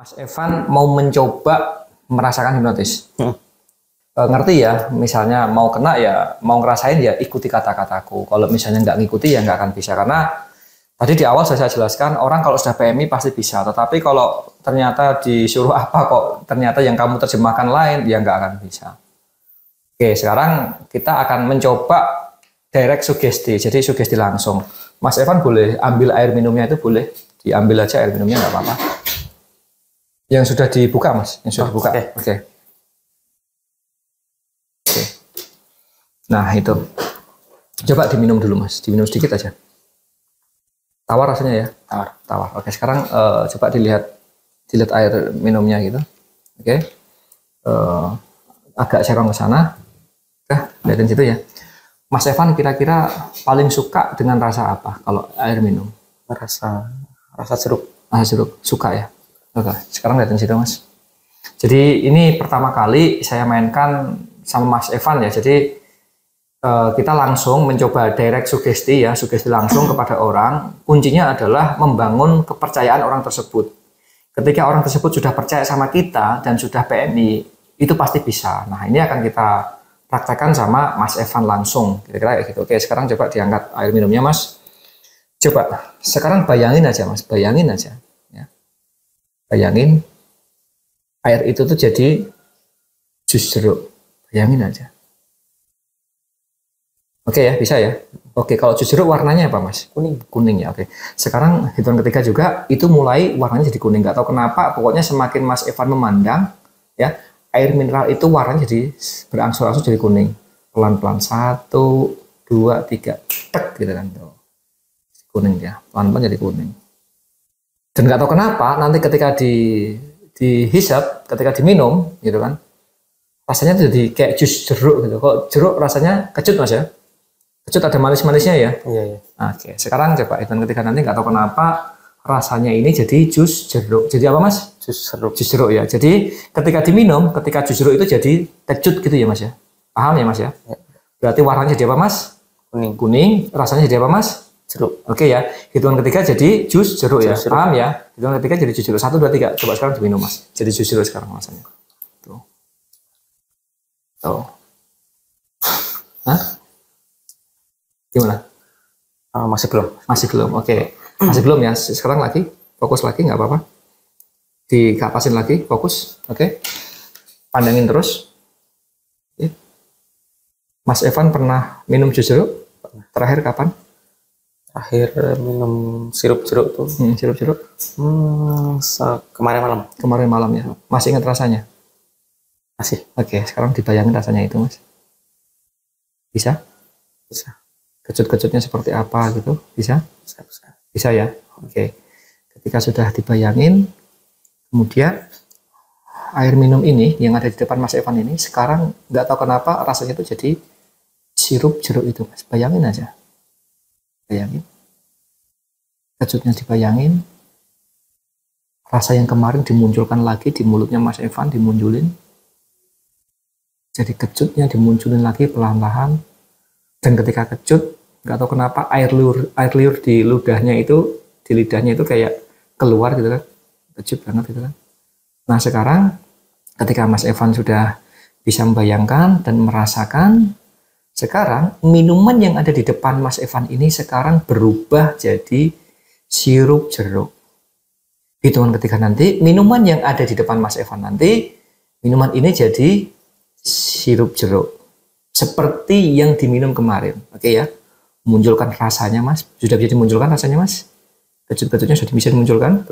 Mas Evan mau mencoba merasakan hipnotis. Ngerti ya, misalnya mau kena ya, mau ngerasain ya ikuti kata-kataku. Kalau misalnya nggak ngikuti ya nggak akan bisa. Karena tadi di awal saya jelaskan, orang kalau sudah PMI pasti bisa. Tetapi kalau ternyata disuruh apa kok ternyata yang kamu terjemahkan lain, ya nggak akan bisa. Oke, sekarang kita akan mencoba direct sugesti. Jadi sugesti langsung. Mas Evan boleh ambil air minumnya itu boleh. Diambil aja air minumnya nggak apa-apa. Yang sudah dibuka mas, yang sudah dibuka. Oke. Nah itu, coba diminum dulu mas, diminum sedikit aja. Tawar rasanya ya? Tawar. Oke, sekarang coba dilihat air minumnya gitu. Oke, agak serong ke sana. Lihatin situ ya. Mas Evan kira-kira paling suka dengan rasa apa kalau air minum? Rasa jeruk. Rasa jeruk, suka ya? Oke, sekarang lihatin situ mas. Jadi ini pertama kali saya mainkan sama Mas Evan ya. Jadi kita langsung mencoba direct sugesti ya, sugesti langsung kepada orang. Kuncinya adalah membangun kepercayaan orang tersebut. Ketika orang tersebut sudah percaya sama kita dan sudah PMI, itu pasti bisa. Nah ini akan kita praktekkan sama Mas Evan langsung. Kira-kira kayak gitu. Oke, sekarang coba diangkat air minumnya mas. Coba sekarang bayangin aja mas, bayangin aja. Bayangin air itu tuh jadi jus jeruk. Bayangin aja. Oke ya, bisa ya. Oke, kalau jus jeruk warnanya apa mas? Kuning. Kuning ya, oke. Sekarang hitungan ketiga juga itu mulai warnanya jadi kuning. Gak tahu kenapa, pokoknya semakin Mas Evan memandang ya, air mineral itu warnanya jadi berangsur-angsur jadi kuning. Pelan-pelan 1, 2, 3, tek gitu kan. Kuning ya, pelan-pelan jadi kuning. Dan nggak tahu kenapa nanti ketika dihisap, ketika diminum gitu kan, rasanya jadi kayak jus jeruk gitu. Kok jeruk rasanya kecut mas ya? Kecut ada manis-manisnya ya? Iya. Oke, sekarang coba hitungan ketika nanti nggak tahu kenapa rasanya ini jadi jus jeruk. Jadi apa mas? Jus jeruk. Jus jeruk ya. Jadi ketika diminum, ketika jus jeruk itu jadi kecut gitu ya mas ya? Paham ya mas ya? Berarti warnanya jadi apa mas? Kuning. Kuning, rasanya jadi apa mas? Jeruk. Oke ya, hitungan ketiga jadi jus jeruk ya. Paham ya? Hitungan ketiga jadi jus jeruk. 1, 2, 3. Coba sekarang diminum mas. Jadi jus jeruk sekarang rasanya. Tuh. Tuh. Hah? Gimana? Masih belum. Masih belum. Oke. Masih belum ya. Sekarang lagi. Fokus lagi nggak apa-apa. Dikapasin lagi. Fokus. Oke. Pandangin terus. Oke. Mas Evan pernah minum jus jeruk? Terakhir kapan? Terakhir minum sirup jeruk tuh. Sirup jeruk. Kemarin malam. Kemarin malam ya. Masih ingat rasanya? Masih. Oke, sekarang dibayangin rasanya itu mas. Bisa? Bisa. Kecut-kecutnya seperti apa gitu? Bisa? Bisa. Bisa ya? Oke. Ketika sudah dibayangin, kemudian air minum ini yang ada di depan Mas Evan ini sekarang nggak tahu kenapa rasanya itu jadi sirup jeruk itu mas. Bayangin aja. Bayangin, kecutnya dibayangin, rasa yang kemarin dimunculkan lagi di mulutnya Mas Evan, dimunculin, jadi kecutnya dimunculin lagi pelan-pelan, dan ketika kecut, nggak tahu kenapa air liur di ludahnya itu, di lidahnya itu kayak keluar gitu kan, kecut banget gitu kan. Nah sekarang ketika Mas Evan sudah bisa membayangkan dan merasakan, sekarang minuman yang ada di depan Mas Evan ini sekarang berubah jadi sirup jeruk. Hitungan ketiga nanti minuman yang ada di depan Mas Evan nanti minuman ini jadi sirup jeruk seperti yang diminum kemarin. Oke ya, munculkan rasanya mas. Sudah bisa dimunculkan rasanya mas? Kecut-kecutnya sudah bisa dimunculkan?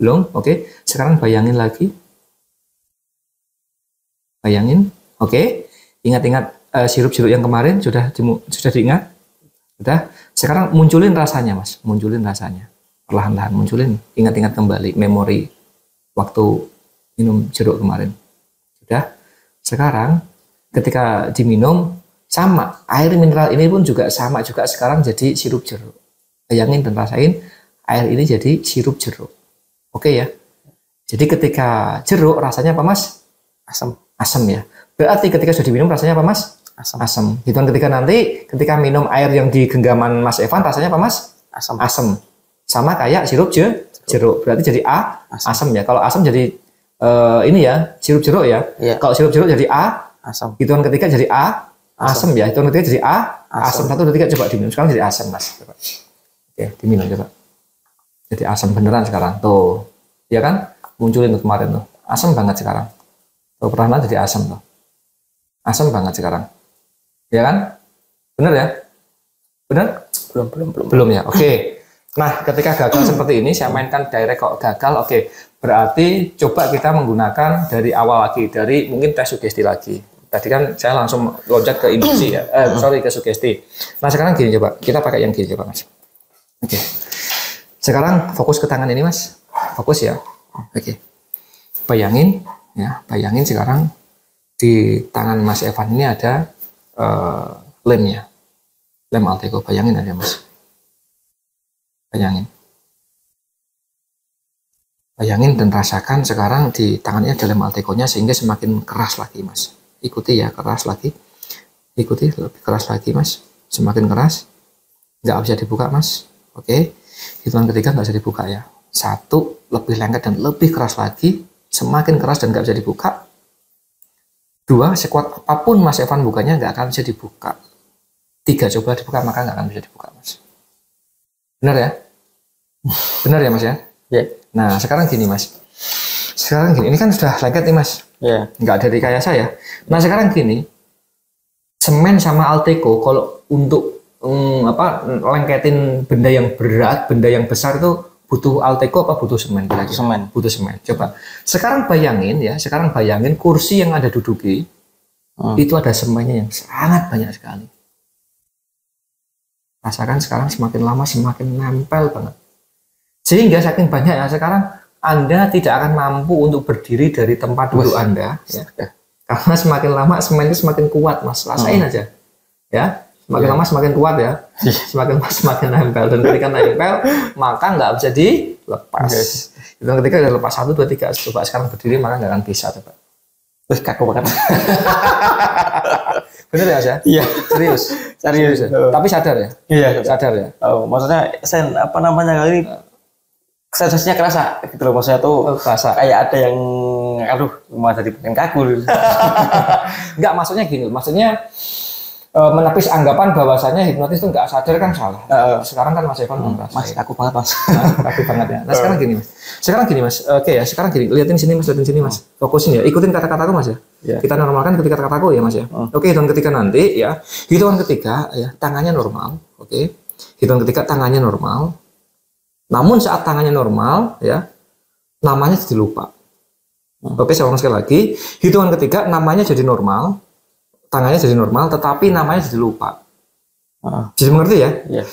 Belum. Oke, sekarang bayangin lagi. Bayangin. Oke, ingat-ingat. Sirup jeruk yang kemarin sudah diingat? Sudah. Sekarang munculin rasanya mas, munculin rasanya perlahan-lahan, munculin, ingat-ingat kembali memori waktu minum jeruk kemarin. Sudah. Sekarang ketika diminum sama air mineral ini pun juga sama juga sekarang jadi sirup jeruk. Bayangin dan rasain air ini jadi sirup jeruk. Oke ya. Jadi ketika jeruk rasanya apa mas? Asam. Asam ya. Berarti ketika sudah diminum rasanya apa mas? Asam. Hitungan ketika nanti ketika minum air yang di genggaman Mas Evan rasanya apa mas? Asam. Asam. Sama kayak sirup jeruk. Berarti jadi asam ya. Kalau asam jadi ini ya, sirup jeruk ya. Kalau sirup jeruk jadi asam. Hitungan ketiga jadi asam ya. Hitungan ketiga jadi asam. 1, 2, 3 coba diminum. Sekarang jadi asam, Mas. Coba. Oke, diminum coba. Jadi asam beneran sekarang. Tuh. Ya kan? Munculin tuh kemarin tuh. Asam banget sekarang. Tuh, pernah jadi asam tuh. Asam banget sekarang. Ya kan? Bener ya? Bener? Belum ya. Oke. Nah, ketika gagal seperti ini, saya mainkan direct kok gagal. Oke. Berarti coba kita menggunakan dari awal lagi, dari mungkin tes sugesti lagi. Tadi kan saya langsung loncat ke induksi ya. Ke sugesti. Nah, sekarang gini coba. Kita pakai yang gini coba, Mas. Oke. Sekarang fokus ke tangan ini, Mas. Fokus ya. Oke. Bayangin sekarang di tangan Mas Evan ini ada lemnya. Lem Alteco. Bayangin aja, Mas. Bayangin dan rasakan sekarang di tangannya ada lem Alteco-nya sehingga semakin keras lagi, Mas. Ikuti ya, keras lagi. Ikuti, lebih keras lagi, Mas. Semakin keras. Nggak bisa dibuka, Mas. Oke. Hitungan ketiga nggak bisa dibuka ya. 1, lebih lengket dan lebih keras lagi. Semakin keras dan nggak bisa dibuka. 2, sekuat apapun Mas Evan bukanya nggak akan bisa dibuka. 3, coba dibuka maka nggak akan bisa dibuka, Mas. Benar ya? Benar ya, Mas ya? Ya. Nah, sekarang gini, Mas. Sekarang gini, ini kan sudah lengket nih, Mas. Ya. Nggak ada rekayasa ya. Nah, sekarang gini, semen sama Alteco kalau untuk lengketin benda yang berat, benda yang besar itu butuh Alteco apa butuh semen? Butuh semen. Coba. Sekarang bayangin kursi yang ada duduki itu ada semennya yang sangat banyak sekali. Rasakan sekarang semakin lama semakin nempel banget. Sehingga saking banyaknya sekarang Anda tidak akan mampu untuk berdiri dari tempat duduk Anda. Ya. Karena semakin lama semen itu semakin kuat, Mas. Rasain aja. Ya. Semakin lama semakin kuat ya. Semakin lama semakin nempel. Dan ketika nempel, maka nggak bisa dilepas. Itu ketika udah lepas 1, 2, 3. Coba sekarang berdiri, maka nggak akan bisa. Coba. Terus kaku banget. Bener ya, Mas ya? Iya. Serius ya? Tapi sadar ya? Iya. Sadar ya? Oh, maksudnya kali ini sensasinya kerasa gitu loh. Maksudnya tuh kerasa. Kayak ada yang malah jadi pengen kaku. Enggak, maksudnya gini. Maksudnya menepis anggapan bahwasanya hipnotis itu nggak sadar kan salah. Sekarang kan Mas Evan merasa. Mas, kaku banget, Mas. Kaku banget ya. Nah, sekarang gini, Mas. Oke ya, sekarang gini. Lihatin sini, Mas. Fokusin ya. Ikutin kata-kataku, Mas ya. Kita normalkan ketika kata-kataku ya, Mas ya. Oke, hitungan ketiga nanti ya. Hitungan ketiga ya, tangannya normal. Oke. Hitungan ketiga tangannya normal. Namun saat tangannya normal ya, namanya jadi lupa. Oke, saya ulang sekali lagi. Hitungan ketiga namanya jadi normal. Tangannya jadi normal, tetapi namanya jadi lupa. Jadi mengerti ya?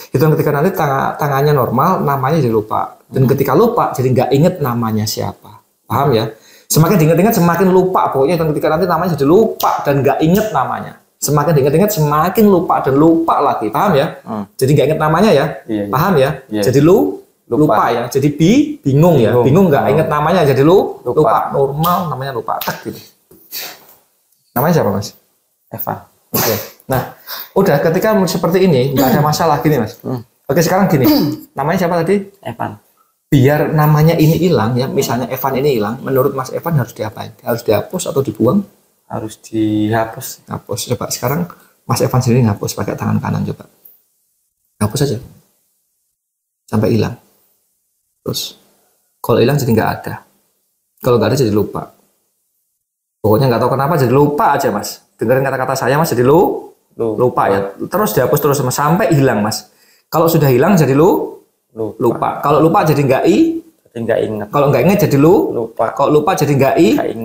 Hitungan ketika nanti tangannya normal, namanya jadi lupa. Dan ketika lupa, jadi nggak inget namanya siapa. Paham ya? Semakin diingat-ingat, semakin lupa. Pokoknya hitungan ketika nanti namanya jadi lupa dan nggak inget namanya. Semakin diingat-ingat, semakin lupa dan lupa lagi. Paham ya? Jadi nggak inget namanya ya? Paham ya? Jadi lupa ya? Jadi bingung ya? Bingung nggak inget namanya, jadi lupa. Normal namanya lupa. Tak gitu. Namanya siapa, Mas? Evan. Oke. Nah, udah ketika seperti ini nggak ada masalah gini, Mas. Oke, sekarang gini. Namanya siapa tadi? Evan. Biar namanya ini hilang ya, misalnya Evan ini hilang, menurut Mas Evan harus diapain? Harus dihapus atau dibuang? Harus dihapus. Hapus. Coba sekarang Mas Evan sendiri hapus pakai tangan kanan coba. Hapus aja. Sampai hilang. Terus kalau hilang jadi nggak ada. Kalau nggak ada jadi lupa. Pokoknya nggak tahu kenapa jadi lupa aja, Mas. Dengerin kata-kata saya, Mas, jadi lupa ya. Terus dihapus terus, Mas, sampai hilang, Mas. Kalau sudah hilang jadi lupa. Kalau lupa jadi nggak ingat. Kalau nggak ingat jadi lupa. Kalau lupa jadi nggak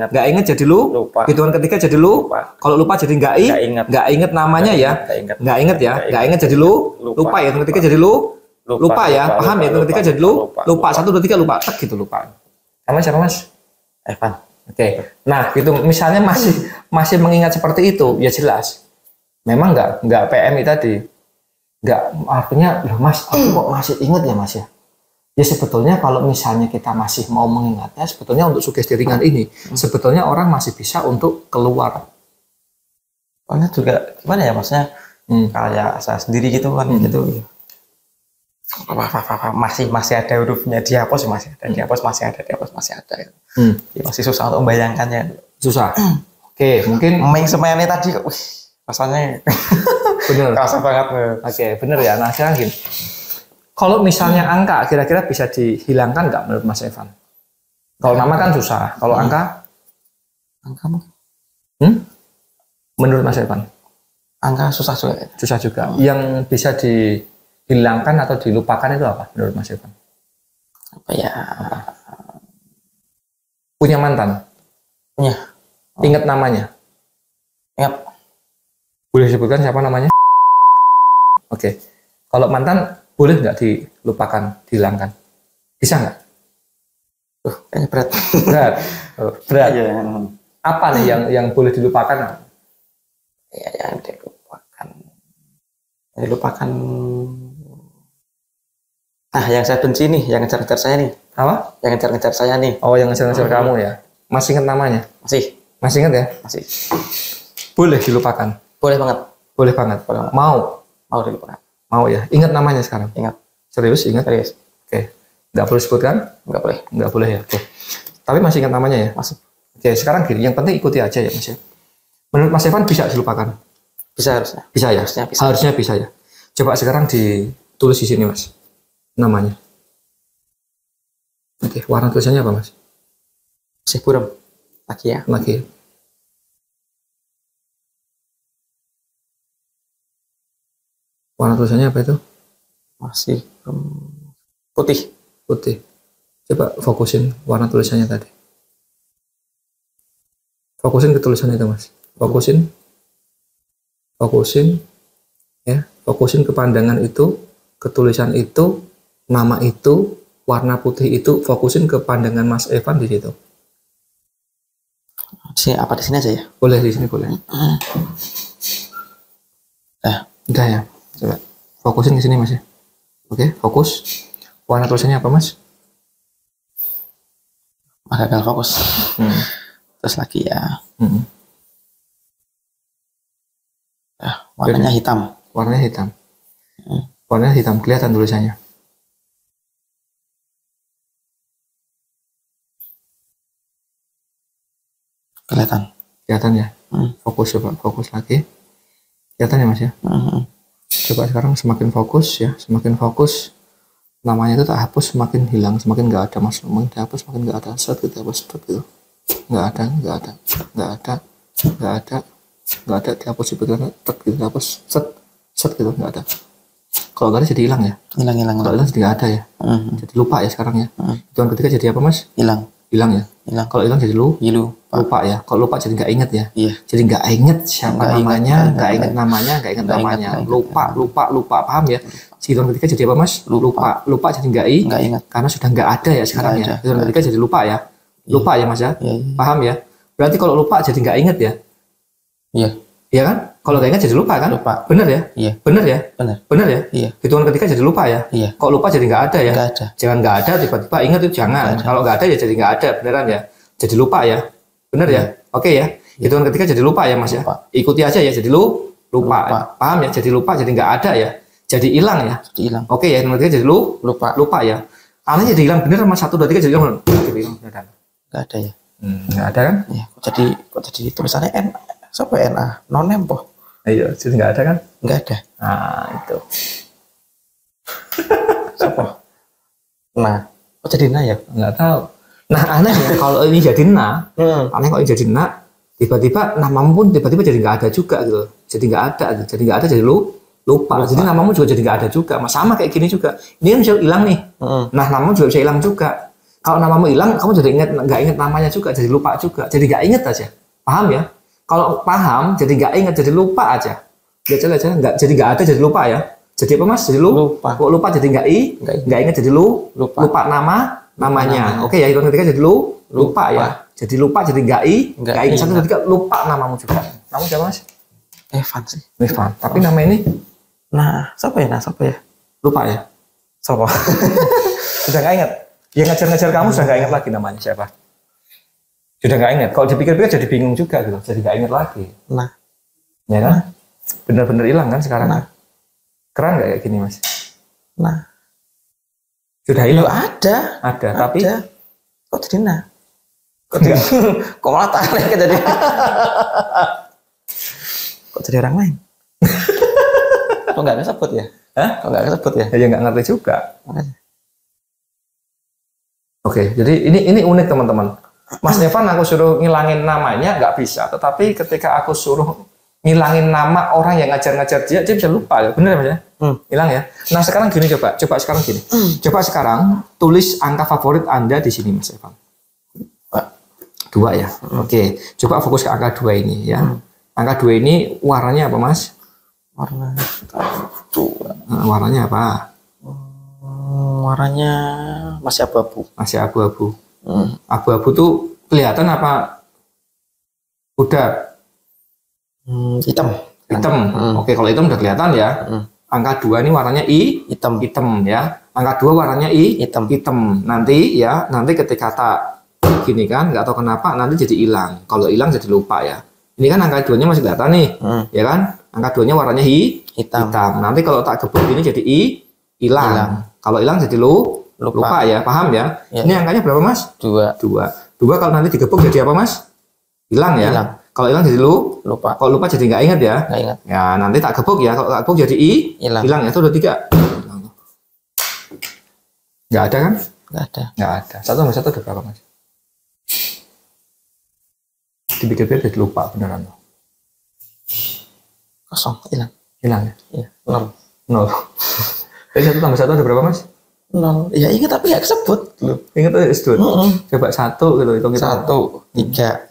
ingat jadi lupa. Hitungan ketiga jadi lupa. Kalau lupa jadi nggak ingat namanya ya. Nggak ingat ya. Nggak ingat jadi lupa ya. Hitungan ketiga jadi lupa ya. Paham ya? Hitungan ketiga jadi lupa. 1, 2, 3 lupa. Tak gitu lupa. Namanya siapa, Mas? Evan. Oke. Nah, gitu misalnya masih mengingat seperti itu, ya jelas. Memang nggak PMI tadi. Nggak, artinya, loh Mas, aku kok masih ingat ya, Mas ya? Ya sebetulnya kalau misalnya kita masih mau mengingatnya, sebetulnya untuk sugesti ringan ini, sebetulnya orang masih bisa untuk keluar. Soalnya juga gimana ya, Maksudnya kayak saya sendiri gitu kan, gitu. masih ada hurufnya, dihapus masih ada, dihapus masih ada, dihapus masih ada. Ya, masih susah untuk membayangkannya. Susah. Oke, mungkin main semuanya tadi, rasanya bener. kerasa banget. Oke, bener ya. Nah sekarang gini, kalau misalnya angka kira-kira bisa dihilangkan nggak menurut Mas Evan? Kalau nama kan susah, kalau angka mungkin. Menurut Mas Evan? Angka susah juga. Susah juga. Yang bisa dihilangkan atau dilupakan itu apa menurut Mas Evan? Apa ya? Punya mantan? Punya. Ingat namanya? Ingat. Boleh disebutkan siapa namanya? Oke. Kalau mantan boleh nggak dilupakan, dihilangkan? Bisa nggak? Kayaknya berat. Berat. Berat. Ya. Apa nih yang boleh dilupakan? Ya, yang dilupakan. Dilupakan. Nah, yang saya benci nih, yang ngejar-ngejar saya nih. Apa? Yang ngejar-ngejar saya nih. Oh, yang ngejar-ngejar kamu ya? Masih ingat namanya? Masih. Masih ingat ya? Masih. Boleh dilupakan? Boleh banget. Boleh banget. Boleh banget. Mau? Mau dilupakan. Mau ya? Ingat namanya sekarang? Ingat. Serius? Ingat? Serius. Oke. Nggak boleh sebutkan? Nggak boleh. Nggak boleh ya? Oke. Tapi masih ingat namanya ya? Masih. Oke, sekarang gini. Yang penting ikuti aja ya Mas ya. Menurut Mas Evan bisa dilupakan? Bisa harusnya. Bisa ya? Harusnya bisa. Harusnya bisa ya. Coba sekarang ditulis di sini Mas. Namanya. Oke, warna tulisannya apa Mas? Masih buram. Lagi ya. Lagi. Warna tulisannya apa itu? Masih putih. Putih. Coba fokusin warna tulisannya tadi. Fokusin ke tulisan itu Mas. Fokusin. Fokusin. Ya. Fokusin ke pandangan itu, ke tulisan itu, nama itu, warna putih itu. Fokusin ke pandangan Mas Evan di situ. Apa di sini aja ya? Boleh di sini boleh. Udah ya. Coba fokusin ke sini Mas ya. Oke, fokus. Warna tulisannya apa Mas? Gagal fokus. Terus lagi ya. Warnanya hitam. Warnanya hitam. Warnanya hitam, kelihatan tulisannya. Kelihatan. Kelihatan ya. Fokus coba, fokus lagi. Kelihatan ya Mas ya. Coba sekarang semakin fokus ya, semakin fokus. Namanya itu tak hapus, semakin hilang, semakin nggak ada Mas. Semakin dihapus, semakin nggak ada. Set gitu, hapus set gitu. Nggak ada, nggak ada, nggak ada, nggak ada, nggak ada. Dihapus sebagian, tek gitu, hapus set gitu, nggak ada. Kalau nggak ada jadi hilang ya. Hilang. Kalau hilang jadi nggak ada ya. Jadi lupa ya sekarang ya. Hitungan ketiga jadi apa Mas? Hilang. Hilang ya. Hilang. Kalau hilang jadi lupa ya. Kalau lupa jadi nggak inget ya. Iya. Jadi nggak inget siapa namanya, nggak inget namanya, nggak inget Nggak namanya. inget. Lupa, paham ya? Hitungan ketiga jadi apa Mas? Lupa jadi nggak ingat. karena sudah nggak ada ya sekarang Nggak ya. ada. Hitungan ketiga jadi lupa ya. Lupa ya Mas ya. Iya. Paham ya? Berarti kalau lupa jadi nggak inget ya. Iya. Iya kan? Kalau nggak inget jadi lupa kan? Lupa. Bener ya? Iya. Bener ya? Benar. Bener ya? Iya. Hitungan ketiga jadi lupa ya? Iya. Kok lupa jadi nggak ada ya? Nggak ada. Jangan nggak ada tiba-tiba ingat itu jangan. Nggak ada. Kalau nggak ada ya jadi nggak ada, beneran ya? Jadi lupa ya? Bener ya? Oke ya? Hitungan ketiga jadi lupa ya Mas ya? Lupa. Ikuti aja ya jadi lupa. Paham ya? Jadi lupa jadi nggak ada ya? Jadi hilang ya? Jadi hilang. Oke ya? Hitungan ketiga jadi lupa ya? Anehnya jadi hilang bener sama 1, 2, 3 jadi hilang. Jadi hilang beneran. Nggak ada ya. Nggak ada kan? Iya. Kok jadi tulisannya N? Siapa NA? Nonem po? Iya, jadi nggak ada kan? Nggak ada. Nah itu. Siapa? Nah. Kok jadi Na ya? Nggak tahu. Nah aneh ya kalau ini jadi na, aneh kalau ini jadi na, tiba-tiba namamu pun tiba-tiba jadi nggak ada juga gitu, jadi nggak ada, jadi lupa. Jadi namamu juga jadi nggak ada juga, sama kayak gini juga. Ini kan bisa hilang nih, nah namamu juga bisa hilang juga. Kalau namamu hilang, kamu jadi nggak inget namanya juga, jadi lupa juga, jadi nggak inget aja, paham ya? Kalau paham, jadi nggak inget, jadi lupa aja, aja nggak, jadi nggak ada, jadi lupa ya. Jadi apa Mas? Jadi lupa. Kok lupa jadi nggak inget, jadi lupa namanya. Oke ya, hitungan ketiga jadi lupa ya. Jadi lupa jadi nggak ingat. 1, 2, 3 lupa namamu juga. Kamu siapa Mas? Evan sih. Evan. Tapi nama ini siapa ya? Lupa ya. Siapa? Sudah nggak ingat. Yang ngejar-ngejar kamu sudah nggak ingat lagi namanya siapa. Sudah nggak ingat. Kalau dipikir-pikir jadi bingung juga gitu. Jadi nggak ingat lagi. Ya kan? Bener-bener hilang kan sekarang. Keren nggak kayak gini Mas? Sudah Yo hilang. ada. Ada, tapi Kok jadi nah? Kok malah tarik ke jadi? Kok jadi orang lain? Kok nggak kesebut ya? Hah? Kok nggak kesebut ya? Ya nggak ngerti juga. Makanya. Oke, jadi ini unik teman-teman. Mas Evan aku suruh ngilangin namanya nggak bisa, tetapi ketika aku suruh ngilangin nama orang yang ngajar-ngajar dia bisa lupa ya, bener Mas ya? Hilang ya. Nah sekarang gini coba sekarang gini. Coba sekarang tulis angka favorit Anda di sini Mas Evan. 2 ya. Oke, coba fokus ke angka 2 ini ya. Angka 2 ini warnanya apa Mas? Warna Warnanya apa? warnanya masih abu-abu. Masih abu-abu. Abu-abu tuh kelihatan apa? Udah Hitam. hitam. Oke, kalau hitam udah kelihatan ya. Angka 2 ini warnanya Hitam. hitam ya. Angka 2 warnanya Hitam. hitam. Nanti ketika tak gini kan, nggak tahu kenapa nanti jadi hilang. Kalau hilang jadi lupa ya. Ini kan angka 2-nya masih kelihatan nih. Ya kan? Angka 2-nya warnanya Hitam. Nanti kalau tak gebuk ini jadi hilang. Kalau hilang jadi lupa ya. Paham ya? Ya. Ini angkanya berapa Mas? 2. 2 kalau nanti digebuk jadi apa Mas? Hilang ya. Hilang. Kalau hilang jadi Lupa. kalau lupa jadi nggak ingat ya. Nggak ingat. Ya nanti tak gebuk ya. Kalau tak gebuk jadi Hilang. hilang ya. Itu udah 3. Nggak ada kan? Nggak ada. Nggak ada. 1 tambah 1 udah berapa Mas? Dipikir-pikir jadi lupa beneran. Kosong. Hilang. Hilang ya. Iya. 0. 0. Jadi 1 tambah 1 ada berapa Mas? 0. Ya ingat tapi nggak kesebut. Loh. Ingat aja Isdun. Coba 1 gitu hitung kita. 1, 3,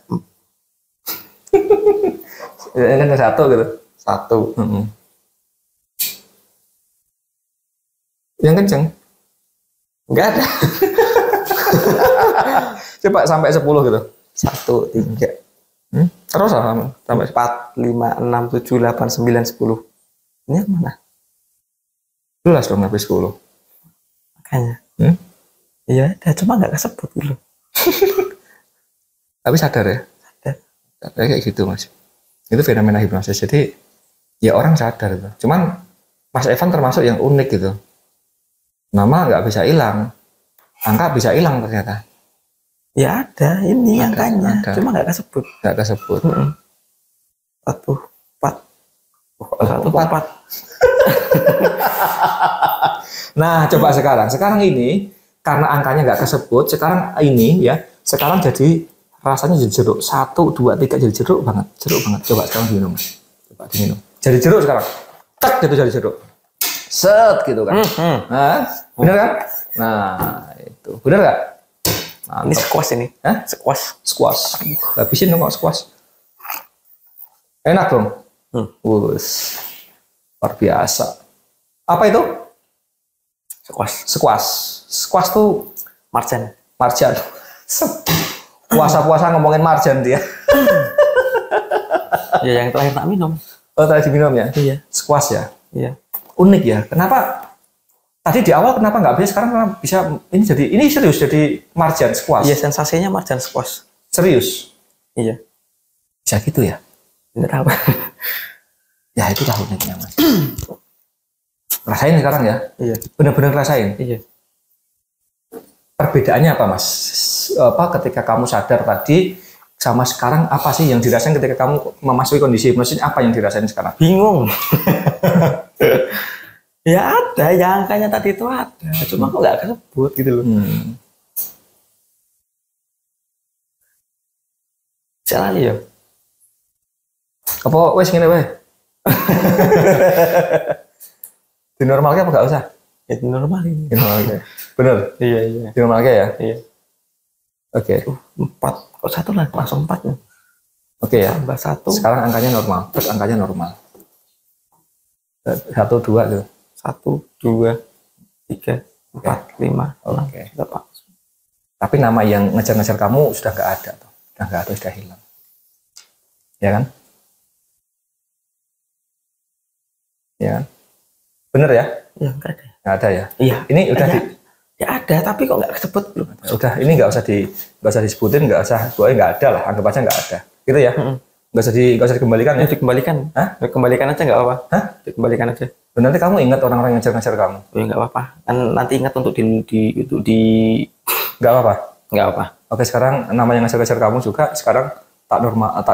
Ya kan 1 gitu. 1. Yang kenceng. Nggak ada. Coba sampai 10 gitu. 1, 3, Terus lah sampai 4, 5, 6, 7, 8, 9, 10. Ini yang mana? 11 dong sampai 10. Makanya. Iya, ada cuma nggak kesebut dulu. Tapi sadar ya. Sadar. Kayak gitu Mas. Itu fenomena hipnosis. Jadi ya orang sadar itu. Cuman Mas Evan termasuk yang unik gitu. Nama nggak bisa hilang, angka bisa hilang ternyata. Ya ada, ini angkanya. ada. Cuma nggak kesebut. Nggak kesebut. 1, 4. 1, 4. Nah coba sekarang ini karena angkanya nggak kesebut, sekarang ini ya, sekarang jadi rasanya jadi jeruk. 1, 2, 3 jadi jeruk banget. Coba sekarang diminum. Coba diminum. Jadi jeruk sekarang. Tak gitu jadi jeruk. Set gitu kan. Nah, bener kan? Nah, itu. Bener nggak? Ini squash ini. Hah? Squash. Habisin dong kok squash. Enak dong. Wus. Luar biasa. Apa itu? Squash tuh Marjan. Puasa-puasa ngomongin marjan dia. Ya yang terakhir tak minum. Oh, tadi diminum ya? Iya. Squash ya? Iya. Unik ya. Kenapa? Tadi di awal kenapa nggak bisa? Sekarang kenapa bisa? Ini serius jadi marjan squash. Iya, sensasinya marjan squash. Serius. Iya. Bisa gitu ya? Nggak tahu. Ya itu dah uniknya Mas. Rasain sekarang ya? Iya. Bener-bener rasain. Iya. Perbedaannya apa Mas? Ketika kamu sadar tadi sama sekarang apa sih yang dirasain ketika kamu memasuki kondisi hipnosis? Apa yang dirasain sekarang? Bingung. Ya ada, yang angkanya tadi itu ada. Cuma kok nggak kesebut gitu loh. Salah ya. Apa wes ngene wae? Dinormalke apa enggak usah? Itu normal ini. Dinormalke. Bener. Iya. Dinormalke ya? Iya. Oke. 4. Kok 1 lah, langsung 4 ya. Oke ya. Tambah 1. Sekarang angkanya normal. Terus angkanya normal. 1, 2 gitu. 1, 2, 3, 4, 5, 6, 8. Tapi nama yang ngejar-ngejar kamu sudah nggak ada tuh. Sudah nggak ada, sudah hilang. Ya kan? Ya kan? Bener ya? Ya nggak ada. Nggak ada ya? Iya. Ini udah ada. Ya ada, tapi kok nggak kesebut belum? Udah, ini nggak usah disebutin, nggak usah, pokoknya nggak ada lah, anggap aja nggak ada, gitu ya? Nggak usah dikembalikan ya? Dikembalikan. Hah? Dikembalikan aja nggak apa-apa. Hah? Dikembalikan aja. Nanti kamu ingat orang-orang yang ngajar-ngajar kamu? Ya nggak apa-apa. Kan nanti ingat untuk di Nggak apa-apa. nggak apa. Oke, sekarang nama yang ngajar-ngajar kamu juga sekarang tak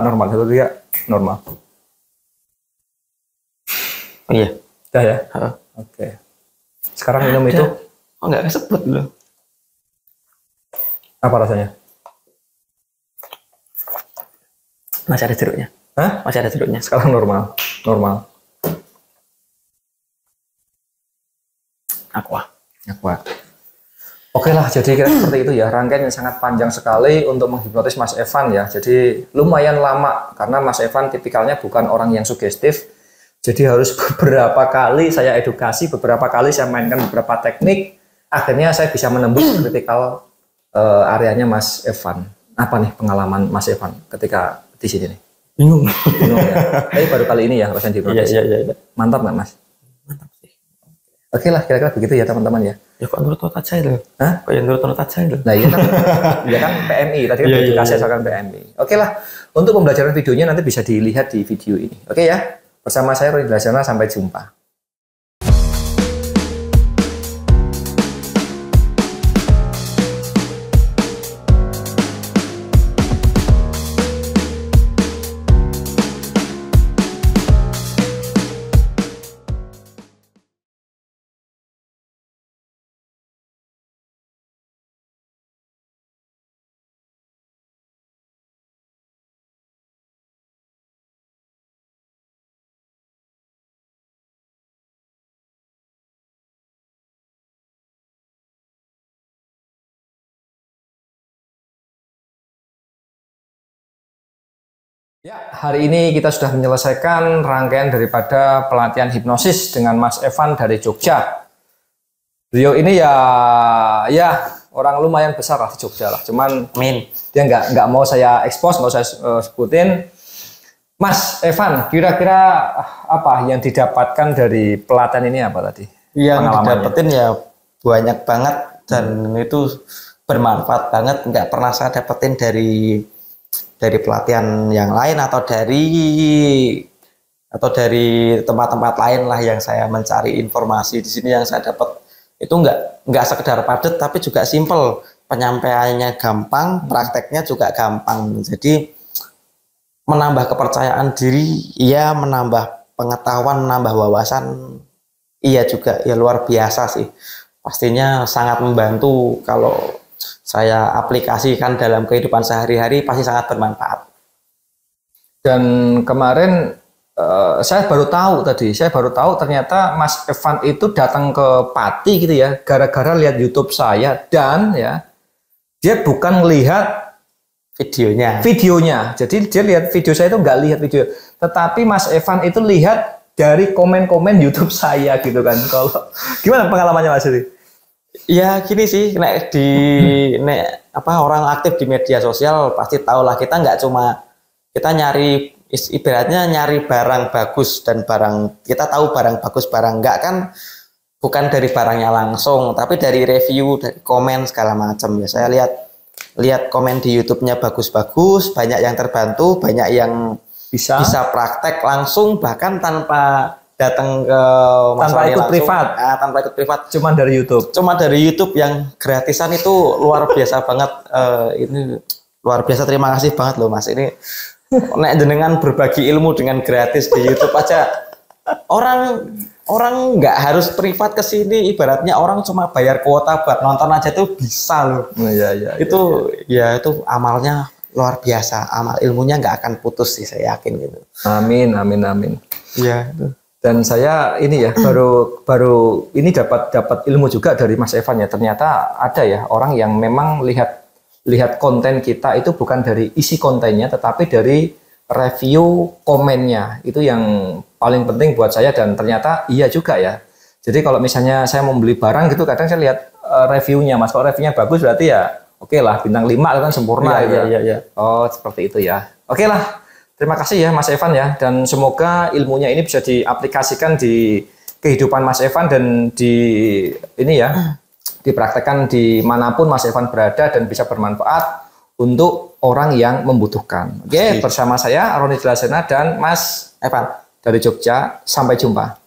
normal itu dia normal. Oh iya. Udah ya? Oke. Sekarang minum itu. Oh nggak kesebut loh. Apa rasanya? Masih ada jeruknya. Hah? Masih ada jeruknya. Sekarang normal. Aqua. Oke lah, jadi kira seperti itu ya, rangkaian yang sangat panjang sekali untuk menghipnotis Mas Evan ya. Jadi lumayan lama karena Mas Evan tipikalnya bukan orang yang sugestif. Jadi harus beberapa kali saya edukasi, beberapa kali saya mainkan beberapa teknik, akhirnya saya bisa menembus kritikal areanya Mas Evan. Apa nih pengalaman Mas Evan ketika di sini nih? Bingung ya. Tapi baru kali ini ya rasanya dihipnotis. Iya. Mantap nggak Mas? Mantap sih. Oke lah, kira-kira begitu ya teman-teman ya. Ya kok nurut aja itu? Hah? Kok yang nurut aja itu? Nah iya kan, ya kan PMI, tadi kan edukasi asalkan PMI. Oke lah, untuk pembelajaran videonya nanti bisa dilihat di video ini. Oke ya, bersama saya Roni Dilasana, sampai jumpa. Ya, hari ini kita sudah menyelesaikan rangkaian daripada pelatihan hipnosis dengan Mas Evan dari Jogja. Beliau ini ya orang lumayan besar lah di Jogja lah. Cuman dia nggak mau saya expose, nggak saya sebutin. Mas Evan, kira-kira apa yang didapatkan dari pelatihan ini apa tadi? Yang didapetin ya banyak banget dan itu bermanfaat banget. Nggak pernah saya dapetin dari pelatihan yang lain atau dari tempat-tempat lain lah yang saya mencari informasi. Di sini yang saya dapat itu nggak sekedar padat tapi juga simple, penyampaiannya gampang, prakteknya juga gampang. Jadi menambah kepercayaan diri, iya, menambah pengetahuan, menambah wawasan, iya juga, ya luar biasa sih. Pastinya sangat membantu kalau saya aplikasikan dalam kehidupan sehari-hari, pasti sangat bermanfaat. Dan kemarin saya baru tahu ternyata Mas Evan itu datang ke Pati gitu ya, gara-gara lihat YouTube saya, dan ya dia bukan melihat videonya. Jadi dia lihat video saya itu nggak lihat video, tetapi Mas Evan itu lihat dari komen-komen YouTube saya gitu kan. Kalau gimana pengalamannya Mas Edi? Ya gini sih, orang aktif di media sosial pasti tahu lah, kita nggak cuma kita nyari, ibaratnya nyari barang bagus, dan kita tahu barang bagus barang enggak kan, bukan dari barangnya langsung tapi dari review, dari komen segala macam ya. Saya lihat komen di YouTube-nya bagus-bagus, banyak yang terbantu, banyak yang bisa praktek langsung bahkan tanpa datang ke tanpa ikut privat, cuma dari YouTube yang gratisan itu luar biasa banget. Ini luar biasa, terima kasih banget loh Mas. Ini nek jenengan berbagi ilmu dengan gratis di YouTube aja, orang nggak harus privat ke sini, ibaratnya orang cuma bayar kuota buat nonton aja tuh bisa loh. Itu amalnya luar biasa, amal ilmunya nggak akan putus sih, saya yakin gitu. Amin. Iya. Dan saya ini ya baru ini dapat ilmu juga dari Mas Evan ya. Ternyata ada ya orang yang memang lihat konten kita itu bukan dari isi kontennya, tetapi dari review komennya. Itu yang paling penting buat saya, dan ternyata iya juga ya. Jadi kalau misalnya saya mau beli barang gitu, kadang saya lihat reviewnya Mas. Kalau reviewnya bagus berarti ya oke lah, bintang 5 itu kan sempurna. Iya. Oh seperti itu ya. Oke lah. Terima kasih ya Mas Evan ya, dan semoga ilmunya ini bisa diaplikasikan di kehidupan Mas Evan dan dipraktekkan dimanapun Mas Evan berada dan bisa bermanfaat untuk orang yang membutuhkan. Oke, bersama saya Roni Dilasana dan Mas Evan dari Jogja. Sampai jumpa.